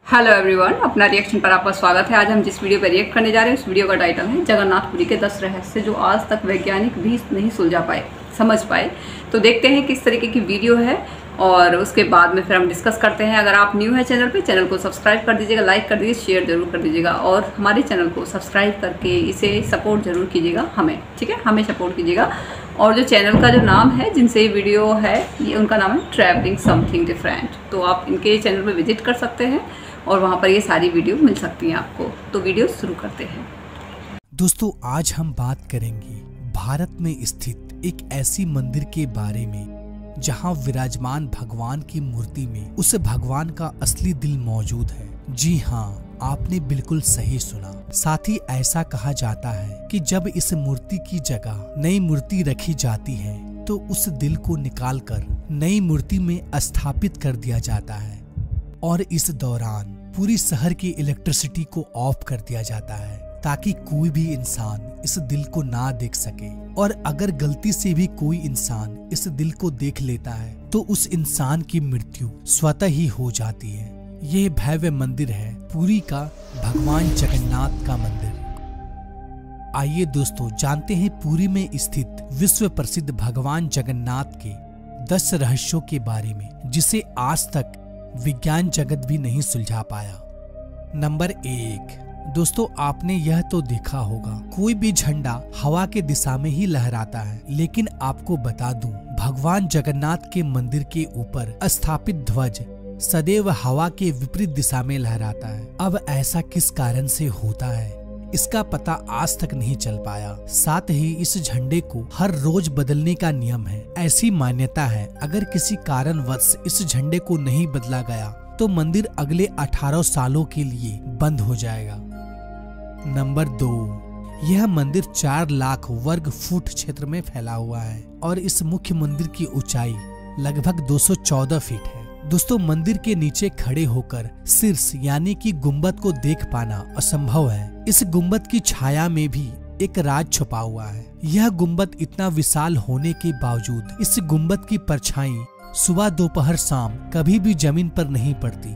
Hello everyone, अपना reaction पर आपका स्वागत है। आज हम जिस वीडियो पर रिएक्ट करने जा रहे हैं उस वीडियो का टाइटल है जगन्नाथपुरी के 10 रहस्य जो आज तक वैज्ञानिक भी नहीं समझ पाए। तो देखते हैं किस तरीके की वीडियो है और उसके बाद में फिर हम डिस्कस करते हैं। अगर आप न्यू है चैनल पे, चैनल को सब्सक्राइब कर दीजिएगा, लाइक कर दीजिए, शेयर जरूर कर दीजिएगा और हमारे चैनल को सब्सक्राइब करके इसे सपोर्ट जरूर कीजिएगा हमें, ठीक है, हमें सपोर्ट कीजिएगा। और जो चैनल का जो नाम है जिनसे ये वीडियो है, ये उनका नाम है ट्रैवलिंग समथिंग डिफरेंट। तो आप इनके चैनल पर विजिट कर सकते हैं और वहाँ पर ये सारी वीडियो मिल सकती हैं आपको। तो वीडियो शुरू करते हैं। दोस्तों, आज हम बात करेंगे भारत में स्थित एक ऐसी मंदिर के बारे में जहां विराजमान भगवान की मूर्ति में उस भगवान का असली दिल मौजूद है। जी हाँ, आपने बिल्कुल सही सुना। साथ ही ऐसा कहा जाता है कि जब इस मूर्ति की जगह नई मूर्ति रखी जाती है तो उस दिल को निकालकर नई मूर्ति में स्थापित कर दिया जाता है और इस दौरान पूरी शहर की इलेक्ट्रिसिटी को ऑफ कर दिया जाता है ताकि कोई भी इंसान इस दिल को ना देख सके। और अगर गलती से भी कोई इंसान इस दिल को देख लेता है तो उस इंसान की मृत्यु स्वतः ही हो जाती है। यह भव्य मंदिर है पुरी का भगवान जगन्नाथ का मंदिर। आइए दोस्तों, जानते हैं पुरी में स्थित विश्व प्रसिद्ध भगवान जगन्नाथ के 10 रहस्यों के बारे में जिसे आज तक विज्ञान जगत भी नहीं सुलझा पाया। नंबर 1, दोस्तों, आपने यह तो देखा होगा कोई भी झंडा हवा के दिशा में ही लहराता है, लेकिन आपको बता दूं भगवान जगन्नाथ के मंदिर के ऊपर स्थापित ध्वज सदैव हवा के विपरीत दिशा में लहराता है। अब ऐसा किस कारण से होता है इसका पता आज तक नहीं चल पाया। साथ ही इस झंडे को हर रोज बदलने का नियम है। ऐसी मान्यता है अगर किसी कारणवश इस झंडे को नहीं बदला गया तो मंदिर अगले 18 सालों के लिए बंद हो जाएगा। नंबर 2, यह मंदिर 4 लाख वर्ग फुट क्षेत्र में फैला हुआ है और इस मुख्य मंदिर की ऊंचाई लगभग 214 फीट है। दोस्तों, मंदिर के नीचे खड़े होकर शीर्ष यानी कि गुंबद को देख पाना असंभव है। इस गुंबद की छाया में भी एक राज छुपा हुआ है। यह गुंबद इतना विशाल होने के बावजूद इस गुंबद की परछाई सुबह दोपहर शाम कभी भी जमीन पर नहीं पड़ती।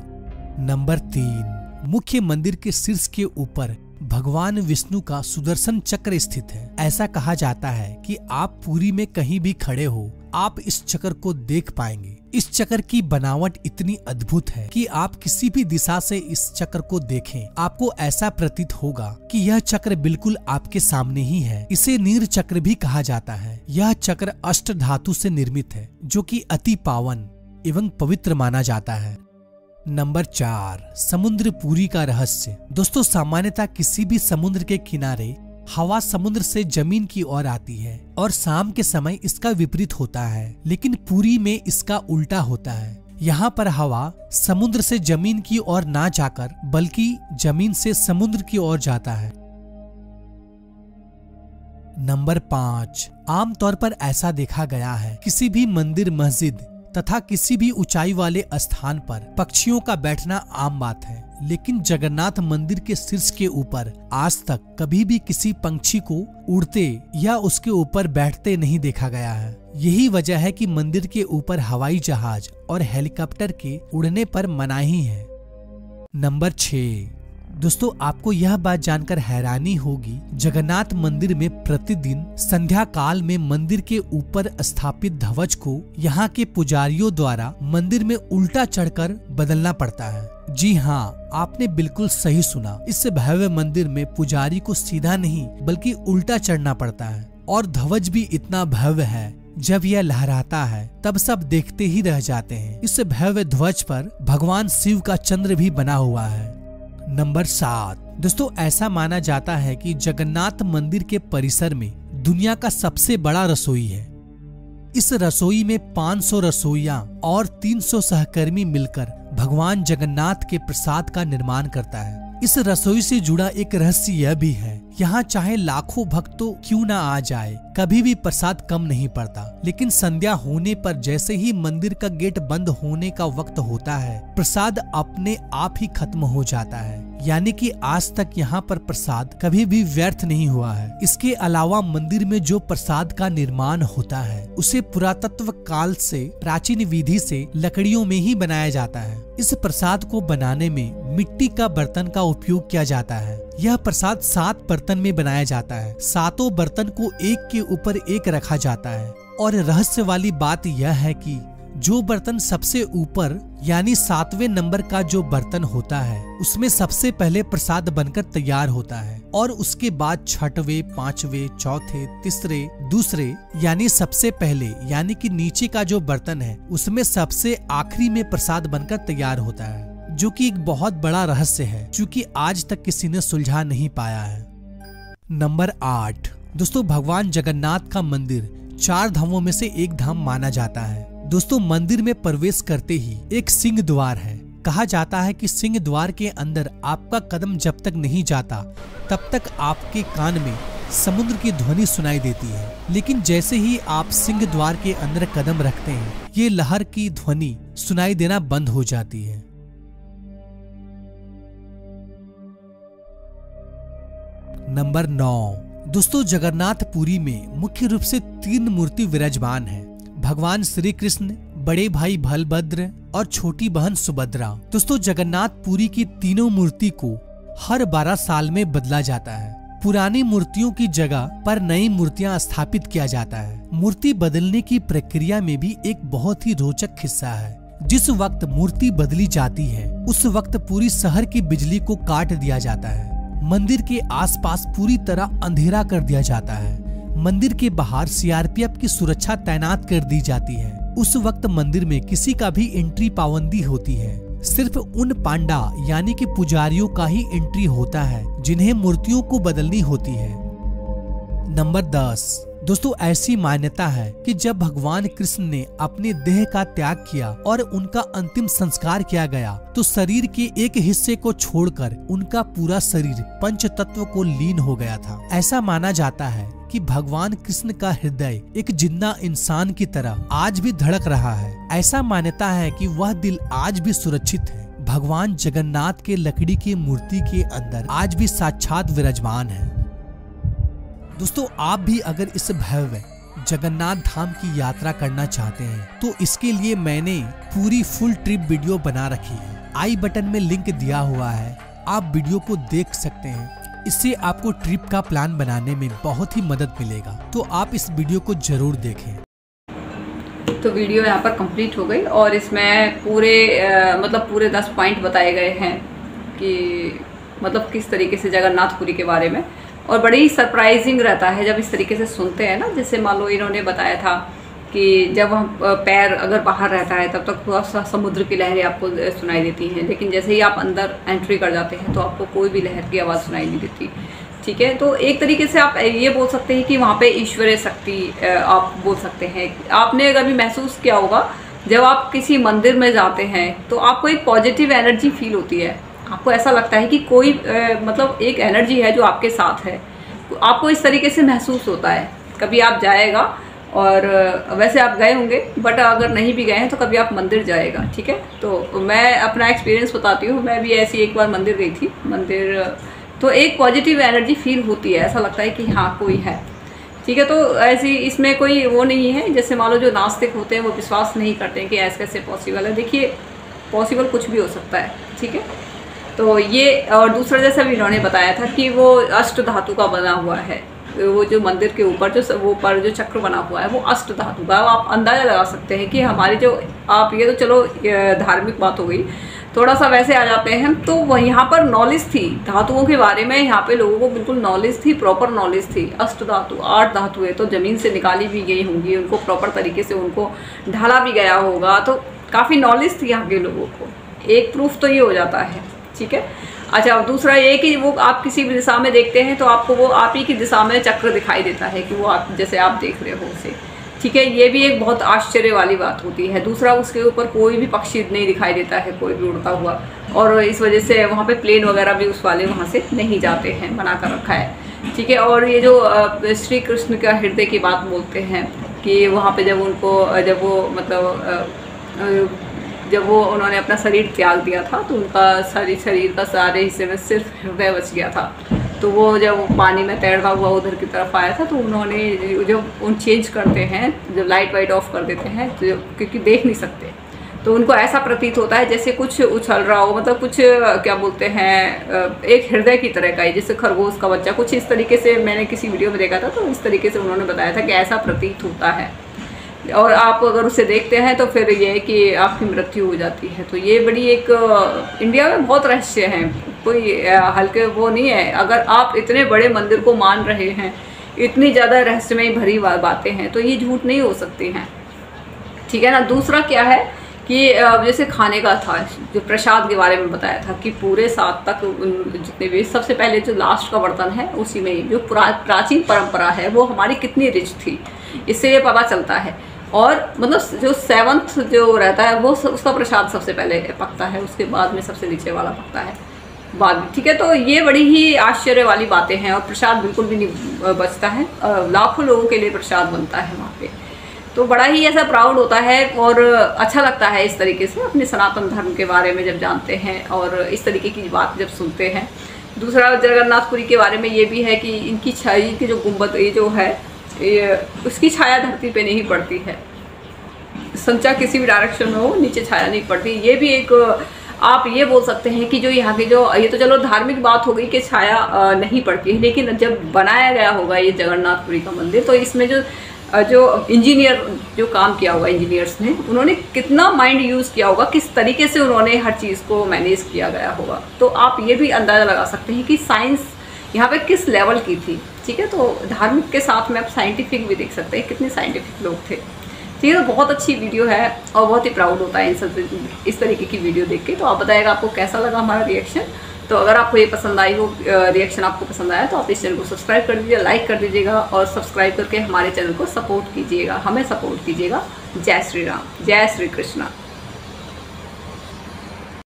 नंबर 3, मुख्य मंदिर के शीर्ष के ऊपर भगवान विष्णु का सुदर्शन चक्र स्थित है। ऐसा कहा जाता है कि आप पुरी में कहीं भी खड़े हो आप इस चक्र को देख पाएंगे। इस चक्र की बनावट इतनी अद्भुत है कि आप किसी भी दिशा से इस चक्र को देखें आपको ऐसा प्रतीत होगा कि यह चक्र बिल्कुल आपके सामने ही है। इसे नीर चक्र भी कहा जाता है। यह चक्र अष्ट धातु से निर्मित है जो कि अति पावन एवं पवित्र माना जाता है। नंबर 4, समुद्र पुरी का रहस्य। दोस्तों, सामान्यतः किसी भी समुद्र के किनारे हवा समुद्र से जमीन की ओर आती है और शाम के समय इसका विपरीत होता है, लेकिन पुरी में इसका उल्टा होता है। यहाँ पर हवा समुद्र से जमीन की ओर ना जाकर बल्कि जमीन से समुद्र की ओर जाता है। नंबर 5, आमतौर पर ऐसा देखा गया है किसी भी मंदिर, मस्जिद तथा किसी भी ऊंचाई वाले स्थान पर पक्षियों का बैठना आम बात है, लेकिन जगन्नाथ मंदिर के शीर्ष के ऊपर आज तक कभी भी किसी पंछी को उड़ते या उसके ऊपर बैठते नहीं देखा गया है। यही वजह है कि मंदिर के ऊपर हवाई जहाज और हेलीकॉप्टर के उड़ने पर मनाही है। नंबर 6, दोस्तों, आपको यह बात जानकर हैरानी होगी जगन्नाथ मंदिर में प्रतिदिन संध्या काल में मंदिर के ऊपर स्थापित ध्वज को यहाँ के पुजारियों द्वारा मंदिर में उल्टा चढ़कर बदलना पड़ता है। जी हाँ, आपने बिल्कुल सही सुना। इस भव्य मंदिर में पुजारी को सीधा नहीं बल्कि उल्टा चढ़ना पड़ता है और ध्वज भी इतना भव्य है जब यह लहराता है तब सब देखते ही रह जाते हैं। इस भव्य ध्वज पर भगवान शिव का चंद्र भी बना हुआ है। नंबर 7, दोस्तों, ऐसा माना जाता है कि जगन्नाथ मंदिर के परिसर में दुनिया का सबसे बड़ा रसोई है। इस रसोई में 500 रसोइया और 300 सहकर्मी मिलकर भगवान जगन्नाथ के प्रसाद का निर्माण करता है। इस रसोई से जुड़ा एक रहस्य यह भी है, यहाँ चाहे लाखों भक्त तो क्यों ना आ जाए, कभी भी प्रसाद कम नहीं पड़ता। लेकिन संध्या होने पर जैसे ही मंदिर का गेट बंद होने का वक्त होता है, प्रसाद अपने आप ही खत्म हो जाता है। यानी कि आज तक यहाँ पर प्रसाद कभी भी व्यर्थ नहीं हुआ है। इसके अलावा मंदिर में जो प्रसाद का निर्माण होता है उसे पुरातत्व काल से प्राचीन विधि से लकड़ियों में ही बनाया जाता है। इस प्रसाद को बनाने में मिट्टी का बर्तन का उपयोग किया जाता है। यह प्रसाद 7 बर्तन में बनाया जाता है। 7 बर्तन को एक के ऊपर एक रखा जाता है और रहस्य वाली बात यह है कि जो बर्तन सबसे ऊपर यानी 7वें नंबर का जो बर्तन होता है उसमें सबसे पहले प्रसाद बनकर तैयार होता है और उसके बाद 6वें, 5वें, चौथे, तीसरे, दूसरे यानी सबसे पहले यानी कि नीचे का जो बर्तन है उसमें सबसे आखिरी में प्रसाद बनकर तैयार होता है, जो कि एक बहुत बड़ा रहस्य है क्योंकि आज तक किसी ने सुलझा नहीं पाया है। नंबर 8 दोस्तों, भगवान जगन्नाथ का मंदिर 4 धामों में से एक धाम माना जाता है। दोस्तों, मंदिर में प्रवेश करते ही एक सिंह द्वार है। कहा जाता है कि सिंह द्वार के अंदर आपका कदम जब तक नहीं जाता तब तक आपके कान में समुद्र की ध्वनि सुनाई देती है, लेकिन जैसे ही आप सिंह द्वार के अंदर कदम रखते हैं ये लहर की ध्वनि सुनाई देना बंद हो जाती है। नंबर 9 दोस्तों, जगन्नाथपुरी में मुख्य रूप से 3 मूर्ति विराजमान है। भगवान श्री कृष्ण, बड़े भाई बलभद्र और छोटी बहन सुभद्रा। दोस्तों, जगन्नाथपुरी की तीनों मूर्ति को हर 12 साल में बदला जाता है। पुरानी मूर्तियों की जगह पर नई मूर्तियां स्थापित किया जाता है। मूर्ति बदलने की प्रक्रिया में भी एक बहुत ही रोचक हिस्सा है। जिस वक्त मूर्ति बदली जाती है उस वक्त पूरी शहर की बिजली को काट दिया जाता है। मंदिर के आसपास पूरी तरह अंधेरा कर दिया जाता है। मंदिर के बाहर सीआरपीएफ की सुरक्षा तैनात कर दी जाती है। उस वक्त मंदिर में किसी का भी एंट्री पाबंदी होती है। सिर्फ उन पांडा यानी कि पुजारियों का ही एंट्री होता है जिन्हें मूर्तियों को बदलनी होती है। नंबर 10 दोस्तों, ऐसी मान्यता है कि जब भगवान कृष्ण ने अपने देह का त्याग किया और उनका अंतिम संस्कार किया गया तो शरीर के एक हिस्से को छोड़कर उनका पूरा शरीर पंच तत्व को लीन हो गया था। ऐसा माना जाता है कि भगवान कृष्ण का हृदय एक जिंदा इंसान की तरह आज भी धड़क रहा है। ऐसा मान्यता है कि वह दिल आज भी सुरक्षित है। भगवान जगन्नाथ के लकड़ी की मूर्ति के अंदर आज भी साक्षात विराजमान है। दोस्तों, आप भी अगर इस भव्य जगन्नाथ धाम की यात्रा करना चाहते हैं तो इसके लिए मैंने पूरी फुल ट्रिप वीडियो बना रखी है। आई बटन में लिंक दिया हुआ है, आप वीडियो को देख सकते हैं। इससे आपको ट्रिप का प्लान बनाने में बहुत ही मदद मिलेगा, तो आप इस वीडियो को जरूर देखें। तो वीडियो यहाँ पर कंप्लीट हो गई और इसमें पूरे 10 पॉइंट बताए गए हैं कि मतलब किस तरीके से जगन्नाथपुरी के बारे में, और बड़ी ही सरप्राइजिंग रहता है जब इस तरीके से सुनते हैं ना। जैसे मान लो इन्होंने बताया था कि जब हम पैर अगर बाहर रहता है तब तक थोड़ा सा समुद्र की लहरें आपको सुनाई देती हैं, लेकिन जैसे ही आप अंदर एंट्री कर जाते हैं तो आपको कोई भी लहर की आवाज़ सुनाई नहीं देती। ठीक है, तो एक तरीके से आप ये बोल सकते हैं कि वहाँ पे ईश्वरीय शक्ति आप बोल सकते हैं। आपने अगर भी महसूस किया होगा जब आप किसी मंदिर में जाते हैं तो आपको एक पॉजिटिव एनर्जी फील होती है। आपको ऐसा लगता है कि कोई मतलब एक एनर्जी है जो आपके साथ है, आपको इस तरीके से महसूस होता है। कभी आप जाएगा, और वैसे आप गए होंगे बट अगर नहीं भी गए हैं तो कभी आप मंदिर जाएगा। ठीक है, तो मैं अपना एक्सपीरियंस बताती हूँ। मैं भी ऐसी एक बार मंदिर गई थी। मंदिर तो एक पॉजिटिव एनर्जी फील होती है, ऐसा लगता है कि हाँ कोई है। ठीक है, तो ऐसी इसमें कोई वो नहीं है। जैसे मान लो जो नास्तिक होते हैं वो विश्वास नहीं करते हैं कि ऐसे कैसे पॉसिबल है। देखिए, पॉसिबल कुछ भी हो सकता है। ठीक है, तो ये और दूसरा जैसा भी इन्होंने बताया था कि वो अष्ट धातु का बना हुआ है। वो जो मंदिर के ऊपर जो चक्र बना हुआ है वो अष्ट धातु का। आप अंदाज़ा लगा सकते हैं कि हमारी जो आप ये तो चलो धार्मिक बात हो गई, थोड़ा सा वैसे आ जाते हैं तो वह यहाँ पर नॉलेज थी धातुओं के बारे में। यहाँ पे लोगों को बिल्कुल नॉलेज थी, प्रॉपर नॉलेज थी। अष्ट धातु 8 धातुएं तो ज़मीन से निकाली भी गई होंगी, उनको प्रॉपर तरीके से उनको ढाला भी गया होगा, तो काफ़ी नॉलेज थी यहाँ के लोगों को। एक प्रूफ तो ये हो जाता है। ठीक है, अच्छा, दूसरा ये कि वो आप किसी भी दिशा में देखते हैं तो आपको वो आप ही की दिशा में चक्र दिखाई देता है कि वो आप जैसे आप देख रहे हो उसे। ठीक है, ये भी एक बहुत आश्चर्य वाली बात होती है। दूसरा, उसके ऊपर कोई भी पक्षी नहीं दिखाई देता है, कोई भी उड़ता हुआ, और इस वजह से वहाँ पे प्लेन वगैरह भी उस वाले वहाँ से नहीं जाते हैं, बना कर रखा है। ठीक है, और ये जो श्री कृष्ण का हृदय की बात बोलते हैं कि वहाँ पे जब वो मतलब जब वो उन्होंने अपना शरीर त्याग दिया था तो उनका शरीर का सारे हिस्से में सिर्फ हृदय बच गया था। तो वो जब पानी में तैरता हुआ उधर की तरफ आया था तो उन्होंने जब उन चेंज करते हैं, जब लाइट वाइट ऑफ कर देते हैं तो क्योंकि देख नहीं सकते, तो उनको ऐसा प्रतीत होता है जैसे कुछ उछल रहा हो, मतलब कुछ क्या बोलते हैं एक हृदय की तरह का ही, जैसे खरगोश का बच्चा, कुछ इस तरीके से मैंने किसी वीडियो में देखा था। तो इस तरीके से उन्होंने बताया था कि ऐसा प्रतीत होता है और आप अगर उसे देखते हैं तो फिर ये है कि आपकी मृत्यु हो जाती है। तो ये बड़ी एक इंडिया में बहुत रहस्य हैं, कोई हल्के वो नहीं है। अगर आप इतने बड़े मंदिर को मान रहे हैं, इतनी ज़्यादा रहस्यमय भरी बातें हैं, तो ये झूठ नहीं हो सकती हैं, ठीक है ना। दूसरा क्या है कि जैसे खाने का था, जो प्रसाद के बारे में बताया था कि पूरे 7 तक जितने भी, सबसे पहले जो लास्ट का बर्तन है उसी में जो प्राचीन परंपरा है वो हमारी कितनी रिच थी, इससे ये पता चलता है। और मतलब जो 7th जो रहता है वो उसका प्रसाद सबसे पहले पकता है, उसके बाद में सबसे नीचे वाला पकता है बाद में, ठीक है। तो ये बड़ी ही आश्चर्य वाली बातें हैं और प्रसाद बिल्कुल भी नहीं बचता है, लाखों लोगों के लिए प्रसाद बनता है वहाँ पे। तो बड़ा ही ऐसा प्राउड होता है और अच्छा लगता है इस तरीके से अपने सनातन धर्म के बारे में जब जानते हैं और इस तरीके की बात जब सुनते हैं। दूसरा जगन्नाथपुरी के बारे में ये भी है कि इनकी छाया की जो गुंबद ये जो है ये उसकी छाया धरती पे नहीं पड़ती है, संचा किसी भी डायरेक्शन में हो नीचे छाया नहीं पड़ती। ये भी एक आप ये बोल सकते हैं कि जो यहाँ की जो, ये तो चलो धार्मिक बात हो गई कि छाया नहीं पड़ती है, लेकिन जब बनाया गया होगा ये जगन्नाथपुरी का मंदिर तो इसमें जो इंजीनियर जो काम किया होगा, इंजीनियर्स ने, उन्होंने कितना माइंड यूज़ किया होगा, किस तरीके से उन्होंने हर चीज़ को मैनेज किया गया होगा। तो आप ये भी अंदाज़ा लगा सकते हैं कि साइंस यहाँ पे किस लेवल की थी, ठीक है। तो धार्मिक के साथ में आप साइंटिफिक भी देख सकते हैं, कितने साइंटिफिक लोग थे, ठीक है। तो बहुत अच्छी वीडियो है और बहुत ही प्राउड होता है इन सब इस तरीके की वीडियो देख के। तो आप बताइएगा आपको कैसा लगा हमारा रिएक्शन। तो अगर आपको ये पसंद आई हो, रिएक्शन आपको पसंद आया तो आप इस चैनल को सब्सक्राइब कर दीजिए, लाइक कर दीजिएगा और सब्सक्राइब करके हमारे चैनल को सपोर्ट कीजिएगा, हमें सपोर्ट कीजिएगा। जय श्री राम, जय श्री कृष्णा।